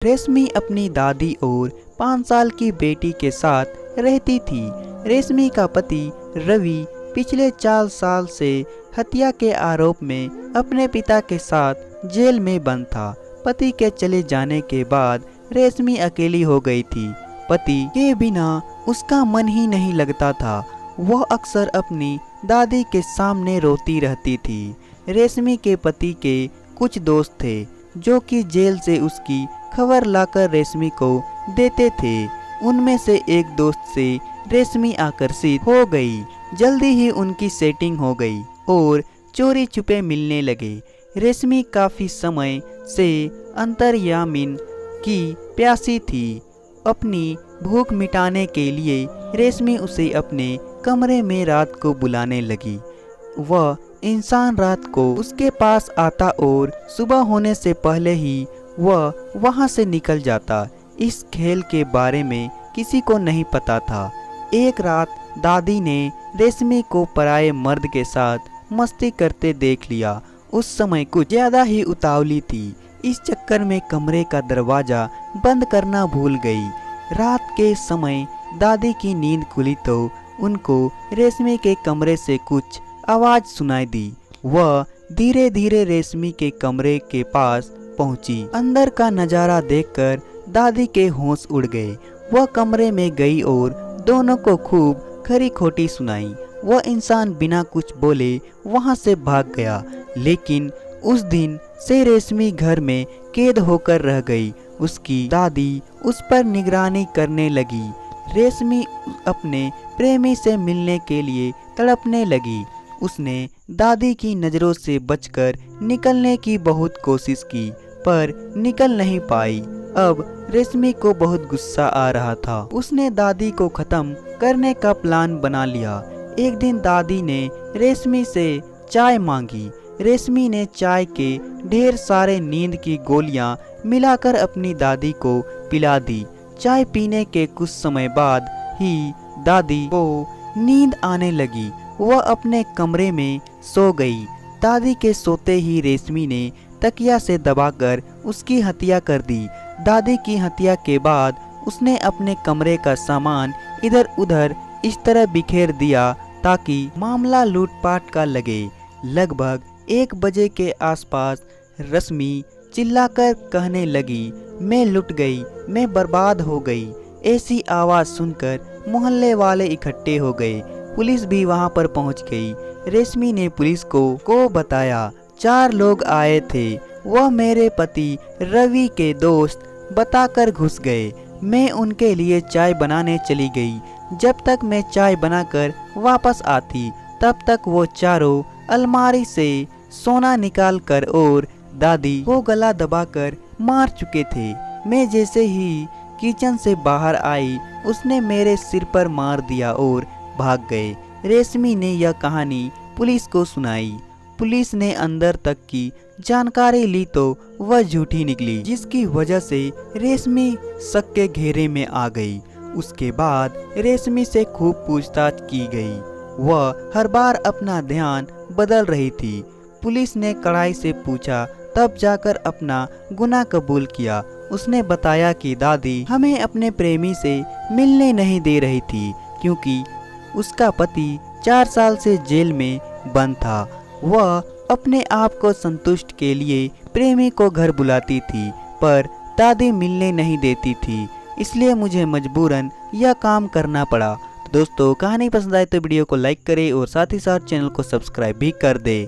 रेशमी अपनी दादी और 5 साल की बेटी के साथ रहती थी। रेशमी का पति रवि पिछले 4 साल से हत्या के आरोप में अपने पिता के साथ जेल में बंद था। पति के चले जाने के बाद रेशमी अकेली हो गई थी। पति के बिना उसका मन ही नहीं लगता था। वह अक्सर अपनी दादी के सामने रोती रहती थी। रेशमी के पति के कुछ दोस्त थे जो कि जेल से उसकी खबर लाकर रेशमी को देते थे। उनमें से एक दोस्त से रेशमी आकर्षित हो गई। जल्दी ही उनकी सेटिंग हो गई और चोरी छुपे मिलने लगे। रेशमी काफी समय से अंतर्यामिन की प्यासी थी। अपनी भूख मिटाने के लिए रेशमी उसे अपने कमरे में रात को बुलाने लगी। वह इंसान रात को उसके पास आता और सुबह होने से पहले ही वह वहां से निकल जाता। इस खेल के बारे में किसी को नहीं पता था। एक रात दादी ने रेशमी को पराये मर्द के साथ मस्ती करते देख लिया। उस समय कुछ ज्यादा ही उतावली थी। इस चक्कर में कमरे का दरवाजा बंद करना भूल गई। रात के समय दादी की नींद खुली तो उनको रेशमी के कमरे से कुछ आवाज सुनाई दी। वह धीरे धीरे रेशमी के कमरे के पास पहुंची। अंदर का नजारा देखकर दादी के होश उड़ गए। वह कमरे में गई और दोनों को खूब खरी खोटी सुनाई। वह इंसान बिना कुछ बोले वहां से भाग गया। लेकिन उस दिन से रेशमी घर में कैद होकर रह गई। उसकी दादी उस पर निगरानी करने लगी। रेशमी अपने प्रेमी से मिलने के लिए तड़पने लगी। उसने दादी की नज़रों से बचकर निकलने की बहुत कोशिश की पर निकल नहीं पाई। अब रेशमी को बहुत गुस्सा आ रहा था। उसने दादी को खत्म करने का प्लान बना लिया। एक दिन दादी ने रेशमी से चाय मांगी। रेशमी ने चाय के ढेर सारे नींद की गोलियां मिलाकर अपनी दादी को पिला दी। चाय पीने के कुछ समय बाद ही दादी को नींद आने लगी। वह अपने कमरे में सो गई। दादी के सोते ही रेशमी ने तकिया से दबाकर उसकी हत्या कर दी। दादी की हत्या के बाद उसने अपने कमरे का सामान इधर उधर इस तरह बिखेर दिया ताकि मामला लूटपाट का लगे। लगभग 1 बजे के आसपास रश्मि चिल्लाकर कहने लगी, मैं लुट गई, मैं बर्बाद हो गई। ऐसी आवाज सुनकर मोहल्ले वाले इकट्ठे हो गए। पुलिस भी वहां पर पहुंच गई। रेशमी ने पुलिस को बताया। 4 लोग आए थे। वह मेरे पति रवि के दोस्त बताकर घुस गए। मैं उनके लिए चाय बनाने चली गई। जब तक मैं चाय बनाकर वापस आती तब तक वो चारों अलमारी से सोना निकाल कर और दादी को गला दबाकर मार चुके थे। मैं जैसे ही किचन से बाहर आई उसने मेरे सिर पर मार दिया और भाग गए। रेशमी ने यह कहानी पुलिस को सुनाई। पुलिस ने अंदर तक की जानकारी ली तो वह झूठी निकली, जिसकी वजह से रेशमी शक के घेरे में आ गई। उसके बाद रेशमी से खूब पूछताछ की गई। वह हर बार अपना ध्यान बदल रही थी। पुलिस ने कड़ाई से पूछा तब जाकर अपना गुनाह कबूल किया। उसने बताया कि दादी हमें अपने प्रेमी से मिलने नहीं दे रही थी क्योंकि उसका पति 4 साल से जेल में बंद था। वह अपने आप को संतुष्ट के लिए प्रेमी को घर बुलाती थी पर दादी मिलने नहीं देती थी, इसलिए मुझे मजबूरन यह काम करना पड़ा। तो दोस्तों, कहानी पसंद आए तो वीडियो को लाइक करें और साथ ही साथ चैनल को सब्सक्राइब भी कर दे।